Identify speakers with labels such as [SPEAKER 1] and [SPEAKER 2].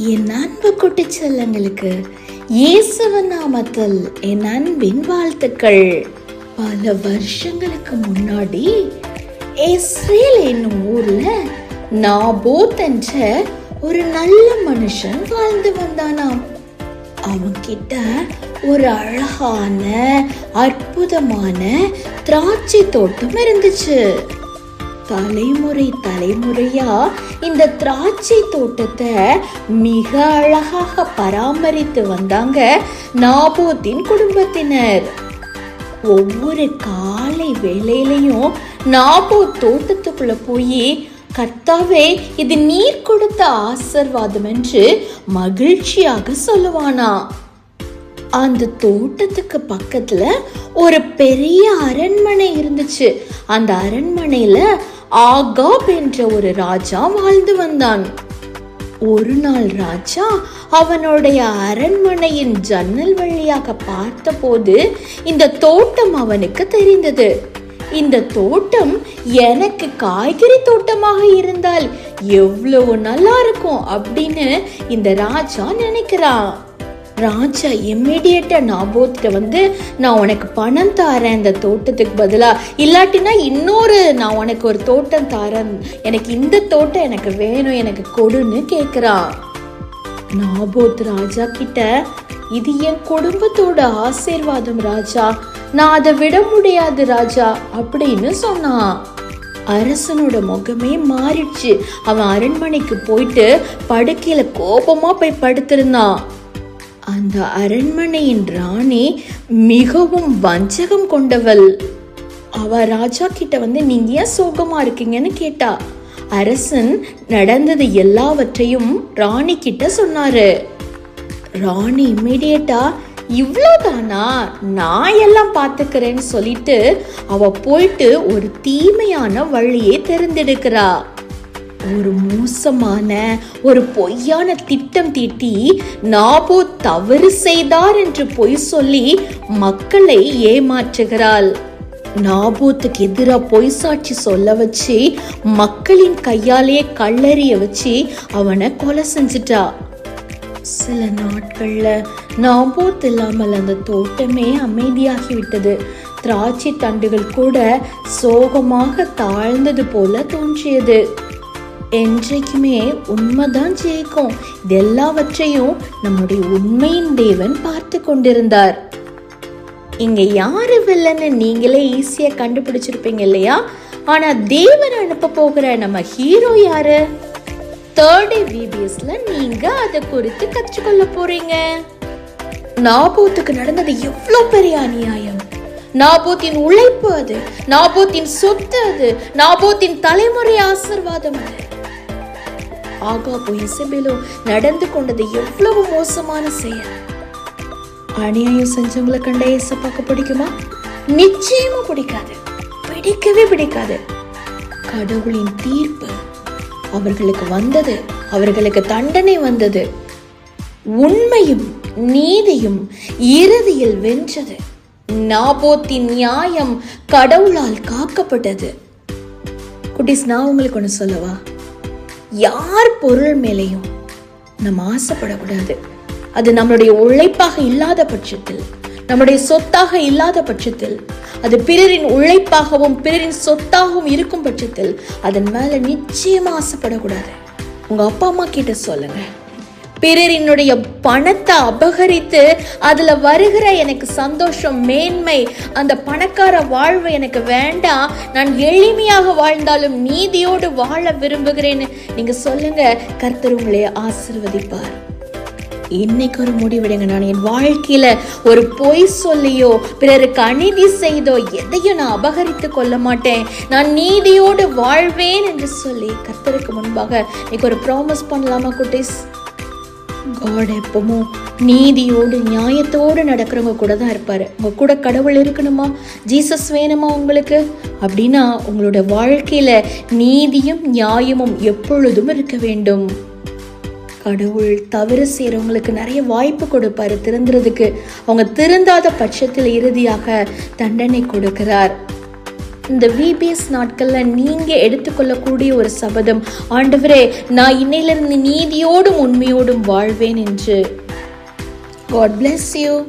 [SPEAKER 1] என் அன்பு குட்டி செல்லங்களுக்கு இயேசுவின் நாமத்தில் என் அன்பின் வாழ்த்துக்கள். பல வருஷங்களுக்கு முன்னாடி இஸ்ரேல் என்னும் ஊர்ல நாபோத் என்ற ஒரு நல்ல மனுஷன் வாழ்ந்து வந்தானாம். அவன்கிட்ட ஒரு அழகான அற்புதமான திராட்சை தோட்டம் இருந்துச்சு. தலைமுறையா இந்த திராட்சை தோட்டத்தை மிக அழகாக பராமரித்து வந்தாங்க நாபோத்தின் குடும்பத்தினர். ஒவ்வொரு காலை வேளையிலையும் நாபோத் தோட்டத்துக்குள்ள போய், கர்த்தாவே, இது நீர் கொடுத்த ஆசீர்வாதம் என்று மகிழ்ச்சியாக சொல்லுவானா. அந்த தோட்டத்துக்கு பக்கத்துல ஒரு பெரிய அரண்மனை இருந்துச்சு. அந்த அரண்மனையில ஆகாப் என்ற ஒரு ராஜா வாழ்ந்து வந்தான். ஒரு நாள் ராஜா அவனுடைய அரண்மனையின் ஜன்னல் வழியாக பார்த்தபோது இந்த தோட்டம் அவனுக்கு தெரிந்தது. இந்த தோட்டம் எனக்கு காய்கறி தோட்டமாக இருந்தால் எவ்வளவு நல்லா இருக்கும் அப்படின்னு இந்த ராஜா நினைக்கிறான். ராஜா இம்மிடியேட்டா நாபோத்கிட்ட வந்து, நான் உனக்கு பணம் தாரேன் இந்த தோட்டத்துக்கு பதிலா, இல்லாட்டினா இன்னொரு நான் உனக்கு ஒரு தோட்டம் தாரேன், எனக்கு இந்த தோட்டம் எனக்கு வேணும், எனக்கு கொடுன்னு கேக்குறான். நாபோத் ராஜா கிட்ட, இது என் குடும்பத்தோட ஆசீர்வாதம் ராஜா, நான் அதை விட முடியாது ராஜா அப்படின்னு சொன்னான். அரசனோட முகமே மாறிடுச்சு. அவன் அரண்மனைக்கு போயிட்டு படுக்கையில கோபமா போய் படுத்திருந்தான். அந்த அரண்மனையின் ராணி மிகவும் வஞ்சகம் கொண்டவள். அவ ராஜா கிட்ட வந்து, நீங்க ஏன் சோகமா இருக்கீங்கன்னு கேட்டா. அரசன் நடந்தது எல்லாவற்றையும் ராணி கிட்ட சொன்னாரு. ராணி இம்மிடியேட்டா, இவ்வளவுதானா, நான் எல்லாம் பாத்துக்கிறேன்னு சொல்லிட்டு அவ போயிட்டு ஒரு தீமையான வழியை தெரிந்தெடுக்கிறா. ஒரு மோசமான ஒரு பொய்யான திட்டம் தீட்டி நாபோத் தவறு செய்தார் என்று பொய் சொல்லி மக்களை ஏமாற்றுகிறாள். நாபோத்துக்கு எதிராக பொய் சாட்சி சொல்ல வச்சு மக்களின் கையாலேயே கல்லெறிய வச்சு அவனை கொலை செஞ்சிட்டா. சில நாட்கள்ல நாபோத் இல்லாமல் அந்த தோட்டமே அமைதியாகி விட்டது. திராட்சை தண்டுகள் கூட சோகமாக தாழ்ந்தது போல தோன்றியது. என்றைக்குமே உண்மைதான் ஜெயிக்கும். இது எல்லாவற்றையும் நம்முடைய உண்மையின் தேவன் பார்த்து கொண்டிருந்தார். இங்க யாரு வில்லன்னு நீங்களே ஈஸியா கண்டுபிடிச்சிருப்பீங்க இல்லையா? ஆனா தேவன் அனுப்ப போகிற நம்ம ஹீரோ யாரு? தேர்ட் டே VBSல நீங்க அதை குறித்து கற்றுக்கொள்ள போறீங்க. நாபோத்துக்கு நடந்தது எவ்வளவு பெரிய அநியாயம். நாபோத்தின் உழைப்பு அது, நாபோத்தின் சொத்து அது, நாபோத்தின் தலைமுறை ஆசீர்வாதம் அது. ஆகாபும் இசபேலும் நடந்து கொண்டது எவ்வளவு மோசமான செயல். அநியாயம் செஞ்சவங்களை கண்ட ஏசப்பாக்கு பிடிக்குமா? நிச்சயமா பிடிக்காது, பிடிக்கவே பிடிக்காது. கடவுளின் தீர்ப்பு அவர்களுக்கு வந்தது, அவர்களுக்கு தண்டனை வந்தது. உண்மையும் நீதியும் இறுதியில் வென்றது. நாபோத்தின் நியாயம் கடவுளால் காக்கப்பட்டது. குட்டீஸ், நான் உங்களுக்கு ஒண்ணு சொல்லவா? யார் பொருள் மேலையும் நம்ம ஆசைப்படக்கூடாது. அது நம்மளுடைய உழைப்பாக இல்லாத பட்சத்தில், நம்முடைய சொத்தாக இல்லாத பட்சத்தில், அது பிறரின் உழைப்பாகவும் பிறரின் சொத்தாகவும் இருக்கும் பட்சத்தில் அதன் மேல நிச்சயமா ஆசைப்படக்கூடாது. உங்க அப்பா அம்மா கிட்ட சொல்லுங்க, பிறரினுடைய பணத்தை அபகரித்து அதுல வருகிற எனக்கு சந்தோஷம், மேன்மை, அந்த பணக்கார வாழ்வு எனக்கு வேண்டாம், நான் எளிமையாக வாழ்ந்தாலும் நீதியோடு வாழ விரும்புகிறேன்னு நீங்க சொல்லுங்க. கர்த்தர் உங்களை ஆசீர்வதிப்பார். இன்னைக்கு ஒரு முடிவெடுங்க. நான் என் வாழ்க்கையில ஒரு பொய் சொல்லியோ பிறருக்கு அநீதி செய்தோ எதையும் நான் அபகரித்து கொள்ள மாட்டேன், நான் நீதியோடு வாழ்வேன் என்று சொல்லி கர்த்தருக்கு முன்பாக இன்னைக்கு ஒரு ப்ராமிஸ் பண்ணலாமா குட்டீஸ்? காட் எப்பவும் நீதியோடு நியாயத்தோடு நடக்கிறவங்க கூட தான் இருப்பாரு. உங்க கூட கடவுள் இருக்கணுமா? ஜீசஸ் வேணுமா உங்களுக்கு? அப்படின்னா உங்களோட வாழ்க்கையில நீதியும் நியாயமும் எப்பொழுதும் இருக்க வேண்டும். கடவுள் தவறு செய்யறவங்களுக்கு நிறைய வாய்ப்பு கொடுப்பாரு திருந்துறதுக்கு. அவங்க திருந்தாத பட்சத்தில் இறுதியாக தண்டனை கொடுக்கிறார். இந்த விபிஎஸ் நாட்கள்ல நீங்க எடுத்துக்கொள்ளக்கூடிய ஒரு சபதம், ஆண்டவரே நான் இன்னையிலிருந்து நீதியோடும் உண்மையோடும் வாழ்வேன் என்று. God bless you.